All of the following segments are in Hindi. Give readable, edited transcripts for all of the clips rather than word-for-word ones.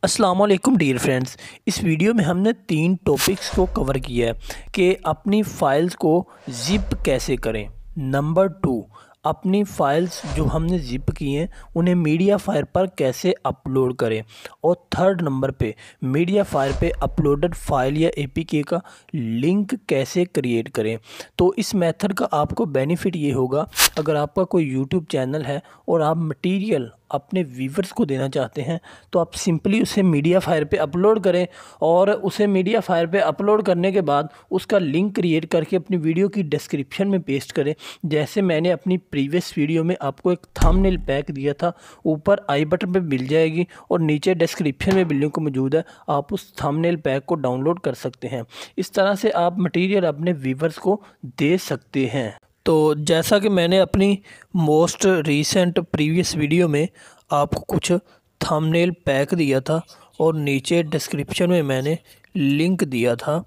अस्सलाम वालेकुम डियर फ्रेंड्स। इस वीडियो में हमने 3 टॉपिक्स को कवर किया है कि अपनी फ़ाइल्स को ज़िप कैसे करें। नंबर 2, अपनी फ़ाइल्स जो हमने ज़िप की हैं उन्हें मीडिया फायर पर कैसे अपलोड करें। और थर्ड नंबर पे मीडिया फायर पे अपलोडेड फ़ाइल या एपीके का लिंक कैसे क्रिएट करें। तो इस मेथड का आपको बेनिफिट ये होगा, अगर आपका कोई यूट्यूब चैनल है और आप मटेरियल अपने व्यूवर्स को देना चाहते हैं तो आप सिंपली उसे मीडिया फायर पे अपलोड करें और उसे मीडिया फायर पे अपलोड करने के बाद उसका लिंक क्रिएट करके अपनी वीडियो की डिस्क्रिप्शन में पेस्ट करें। जैसे मैंने अपनी प्रीवियस वीडियो में आपको एक थंबनेल पैक दिया था, ऊपर आई बटन पे मिल जाएगी और नीचे डिस्क्रिप्शन में भी लिंक मौजूद है, आप उस थंबनेल पैक को डाउनलोड कर सकते हैं। इस तरह से आप मटेरियल अपने व्यूवर्स को दे सकते हैं। तो जैसा कि मैंने अपनी मोस्ट रीसेंट प्रीवियस वीडियो में आपको कुछ थंबनेल पैक दिया था और नीचे डिस्क्रिप्शन में मैंने लिंक दिया था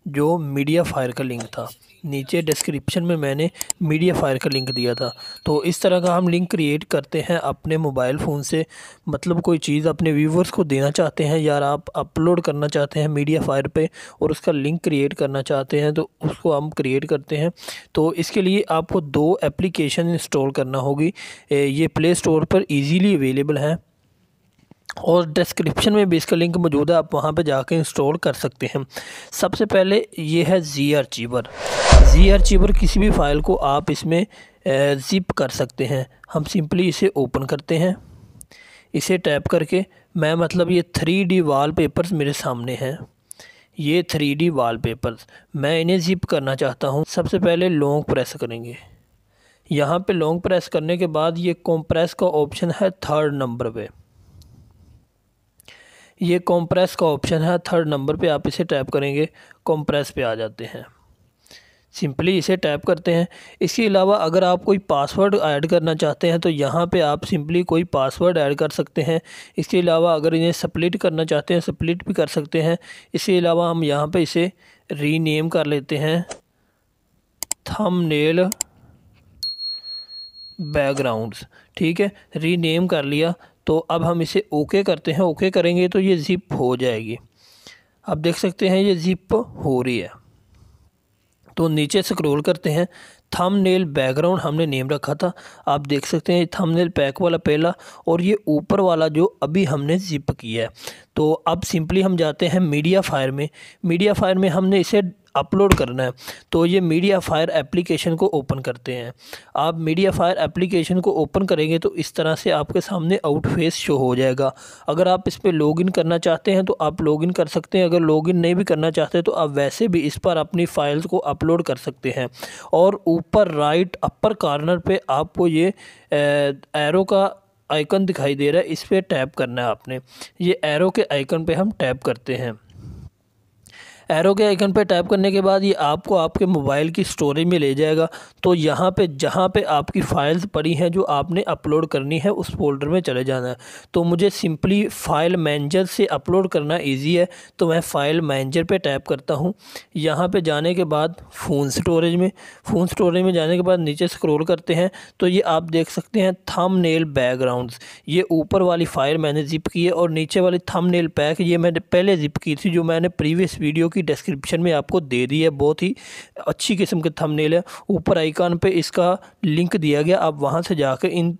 जो मीडिया फायर का लिंक था। नीचे डिस्क्रिप्शन में मैंने मीडिया फायर का लिंक दिया था। तो इस तरह का हम लिंक क्रिएट करते हैं अपने मोबाइल फ़ोन से। मतलब कोई चीज़ अपने व्यूवर्स को देना चाहते हैं या आप अपलोड करना चाहते हैं मीडिया फायर पे और उसका लिंक क्रिएट करना चाहते हैं तो उसको हम क्रिएट करते हैं। तो इसके लिए आपको 2 एप्लीकेशन इंस्टॉल करना होगी। ये प्ले स्टोर पर ईज़िली अवेलेबल हैं और डिस्क्रिप्शन में भी इसका लिंक मौजूद है, आप वहां पे जाके इंस्टॉल कर सकते हैं। सबसे पहले ये है जी आर्चीवर। किसी भी फाइल को आप इसमें ज़िप कर सकते हैं। हम सिंपली इसे ओपन करते हैं। इसे टैप करके ये 3D वॉलपेपर्स मेरे सामने हैं। ये 3D वॉलपेपर्स मैं इन्हें ज़िप करना चाहता हूँ। सबसे पहले लॉन्ग प्रेस करेंगे। यहाँ पे लॉन्ग प्रेस करने के बाद ये कॉम्प्रेस का ऑप्शन है थर्ड नंबर पे। ये कॉम्प्रेस का ऑप्शन है थर्ड नंबर पे, आप इसे टैप करेंगे, कॉम्प्रेस पे आ जाते हैं। सिंपली इसे टैप करते हैं। इसके अलावा अगर आप कोई पासवर्ड ऐड करना चाहते हैं तो यहाँ पे आप सिंपली कोई पासवर्ड ऐड कर सकते हैं। इसके अलावा अगर इन्हें स्प्लिट करना चाहते हैं स्प्लिट भी कर सकते हैं। इसके अलावा हम यहाँ पे इसे रीनेम कर लेते हैं थंबनेल बैकग्राउंड्स। ठीक है, रीनेम कर लिया। तो अब हम इसे ओके करते हैं। ओके करेंगे तो ये ज़िप हो जाएगी। आप देख सकते हैं ये ज़िप हो रही है। तो नीचे स्क्रॉल करते हैं, थंबनेल बैकग्राउंड हमने नेम रखा था, आप देख सकते हैं थंबनेल पैक वाला पहला और ये ऊपर वाला जो अभी हमने ज़िप किया है। तो अब सिंपली हम जाते हैं मीडिया फायर में। मीडिया फायर में हमने इसे अपलोड करना है। तो ये मीडिया फायर एप्लीकेशन को ओपन करते हैं। आप मीडिया फायर एप्लीकेशन को ओपन करेंगे तो इस तरह से आपके सामने आउट फेस शो हो जाएगा। अगर आप इस पर लॉगिन करना चाहते हैं तो आप लॉगिन कर सकते हैं। अगर लॉगिन नहीं भी करना चाहते तो आप वैसे भी इस पर अपनी फाइल्स को अपलोड कर सकते हैं। और ऊपर राइट अपर कॉर्नर पे आपको ये एरो का आइकन दिखाई दे रहा है, इस पर टैप करना है आपने। ये एरो के आइकन पे हम टैप करते हैं। एरो के आइकन पर टैप करने के बाद ये आपको आपके मोबाइल की स्टोरेज में ले जाएगा। तो यहाँ पे जहाँ पे आपकी फ़ाइल्स पड़ी हैं जो आपने अपलोड करनी है उस फोल्डर में चले जाना है। तो मुझे सिंपली फ़ाइल मैनेजर से अपलोड करना इजी है तो मैं फ़ाइल मैनेजर पे टैप करता हूँ। यहाँ पे जाने के बाद फ़ोन स्टोरेज में जाने के बाद नीचे स्क्रॉल करते हैं तो ये आप देख सकते हैं थंबनेल बैकग्राउंड्स। ये ऊपर वाली फ़ाइल मैंने ज़िप की है और नीचे वाली थंबनेल पैक ये मैंने पहले ज़िप की थी, जो मैंने प्रीवियस वीडियो की डिस्क्रिप्शन में आपको दे दी है। बहुत ही अच्छी किस्म के थंबनेल है। ऊपर आइकन पे इसका लिंक दिया गया, आप वहां से जाकर इन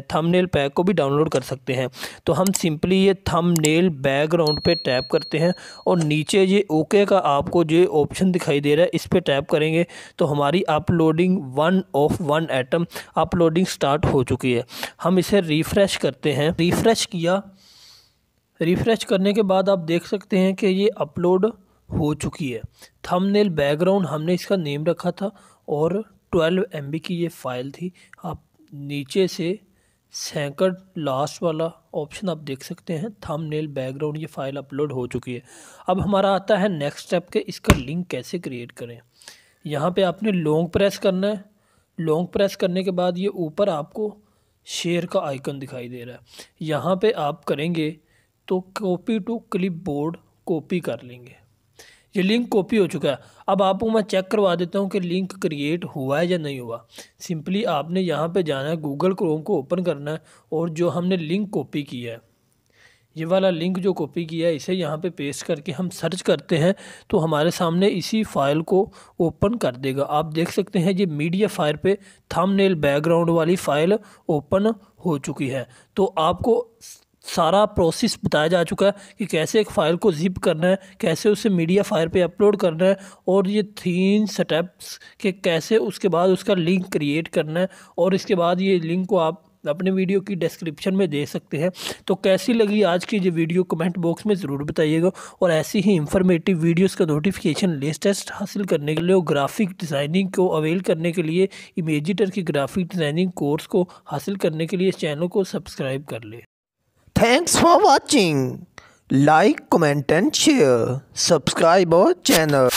थंबनेल पैक को भी डाउनलोड कर सकते हैं। तो हम सिंपली ये थंबनेल बैकग्राउंड पे टैप करते हैं और नीचे ये ओके का आपको जो ऑप्शन दिखाई दे रहा है इस पे टैप करेंगे तो हमारी uploading 1 of 1 atom uploading start हो चुकी है। हम इसे रिफ्रेश करते हैं। रिफ्रेश करने के बाद आप देख सकते हैं कि ये अपलोड हो चुकी है। थंबनेल बैकग्राउंड हमने इसका नेम रखा था और 12 MB की ये फ़ाइल थी। आप नीचे से सेकंड लास्ट वाला ऑप्शन आप देख सकते हैं थंबनेल बैकग्राउंड, ये फ़ाइल अपलोड हो चुकी है। अब हमारा आता है नेक्स्ट स्टेप के इसका लिंक कैसे क्रिएट करें। यहाँ पे आपने लॉन्ग प्रेस करना है। लॉन्ग प्रेस करने के बाद ये ऊपर आपको शेयर का आइकन दिखाई दे रहा है, यहाँ पे आप करेंगे तो कॉपी टू क्लिपबोर्ड कॉपी कर लेंगे। ये लिंक कॉपी हो चुका है। अब आपको मैं चेक करवा देता हूँ कि लिंक क्रिएट हुआ है या नहीं हुआ। सिंपली आपने यहाँ पे जाना है, गूगल क्रोम को ओपन करना है और जो हमने लिंक कॉपी किया है ये वाला लिंक जो कॉपी किया है इसे यहाँ पे पेस्ट करके हम सर्च करते हैं तो हमारे सामने इसी फाइल को ओपन कर देगा। आप देख सकते हैं ये मीडिया फायर पे थंबनेल बैकग्राउंड वाली फ़ाइल ओपन हो चुकी है। तो आपको सारा प्रोसेस बताया जा चुका है कि कैसे एक फ़ाइल को जिप करना है, कैसे उसे मीडिया फायर पे अपलोड करना है, और ये 3 स्टेप्स के कैसे उसके बाद उसका लिंक क्रिएट करना है, और इसके बाद ये लिंक को आप अपने वीडियो की डिस्क्रिप्शन में दे सकते हैं। तो कैसी लगी आज की ये वीडियो कमेंट बॉक्स में ज़रूर बताइएगा, और ऐसी ही इंफॉर्मेटिव वीडियोस का नोटिफिकेशन लेटेस्ट हासिल करने के लिए और ग्राफिक डिज़ाइनिंग को अवेल करने के लिए इमेजिटर की ग्राफिक डिज़ाइनिंग कोर्स को हासिल करने के लिए इस चैनल को सब्सक्राइब कर ले। Thanks for watching. Like, comment and share. Subscribe our channel.